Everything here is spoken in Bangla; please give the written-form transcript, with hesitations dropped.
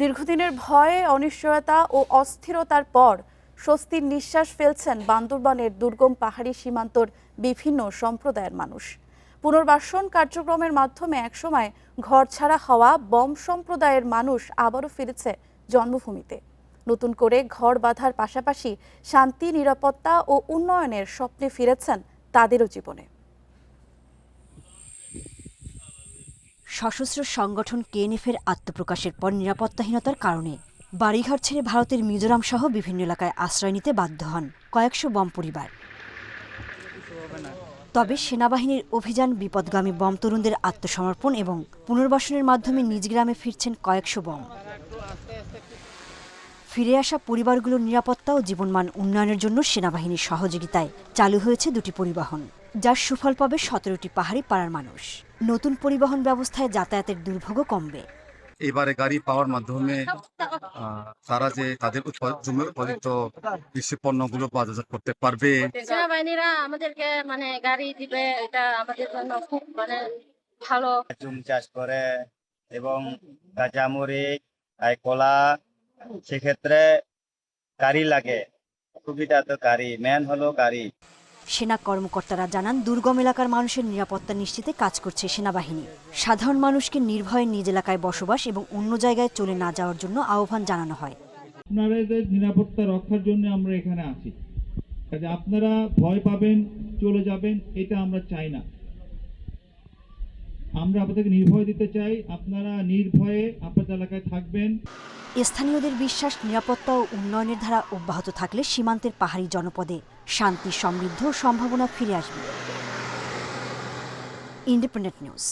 দীর্ঘদিনের ভয়, অনিশ্চয়তা ও অস্থিরতার পর স্বস্তির নিঃশ্বাস ফেলছেন বান্দরবানের দুর্গম পাহাড়ি সীমান্তর বিভিন্ন সম্প্রদায়ের মানুষ। পুনর্বাসন কার্যক্রমের মাধ্যমে একসময় ঘরছাড়া হওয়া বম সম্প্রদায়ের মানুষ আবারও ফিরেছে জন্মভূমিতে। নতুন করে ঘর বাঁধার পাশাপাশি শান্তি, নিরাপত্তা ও উন্নয়নের স্বপ্নে ফিরেছেন তাদেরও জীবনে। সশস্ত্র সংগঠন কেএনএফের আত্মপ্রকাশের পর নিরাপত্তাহীনতার কারণে বাড়িঘর ছেড়ে ভারতের মিজোরাম সহ বিভিন্ন এলাকায় আশ্রয় নিতে বাধ্য হন কয়েকশো বম পরিবার। তবে সেনাবাহিনীর অভিযান, বিপদগামী বম তরুণদের আত্মসমর্পণ এবং পুনর্বাসনের মাধ্যমে নিজ গ্রামে ফিরছেন কয়েকশো বম। ফিরে আসা পরিবারগুলোর নিরাপত্তা ও জীবনমান উন্নয়নের জন্য সেনাবাহিনীর সহযোগিতায় চালু হয়েছে দুটি পরিবহন, যার সুফল পাবে ১৭টি পাহাড়ি পাড়ার মানুষ। নতুন পরিবহন ব্যবস্থায় যাতায়াতের দুর্ভোগও কমবে। এবারে গাড়ি পাওয়ার মাধ্যমে তারা যে তাদের উৎপাদিত কৃষি পণ্যগুলো বাজারজাত করতে পারবে। সেনাবাহিনীরা আমাদেরকে গাড়ি দিবে, এটা আমাদের জন্য খুব ভালো। চুন চাষ করে এবং কাঁচামরিচ, কলা, সেক্ষেত্রে গাড়ি লাগে। সুবিধা তো গাড়ি, মেন হলো গাড়ি। সেনা কর্মকর্তারা জানান, দুর্গম এলাকার মানুষের নিরাপত্তা নিশ্চিতে কাজ করছে সেনাবাহিনী। সাধারণ মানুষকে নির্ভয়ে নিজ এলাকায় বসবাস এবং অন্য জায়গায় চলে না যাওয়ার জন্য আহ্বান জানানো হয়। আপনাদের নিরাপত্তা রক্ষার জন্য আমরা এখানে আছি। কাজে আপনারা ভয় পাবেন, চলে যাবেন, এটা আমরা চাই না। আমরা আপনাদেরকে নির্ভয় দিতে চাই, আপনারা নির্ভয়ে আপনাদের এলাকায় থাকবেন। স্থানীয়দের বিশ্বাস, নিরাপত্তা ও উন্নয়নের ধারা অব্যাহত থাকলে সীমান্তের পাহাড়ি জনপদে শান্তি, সমৃদ্ধ ও সম্ভাবনা ফিরে আসবে। Independent news.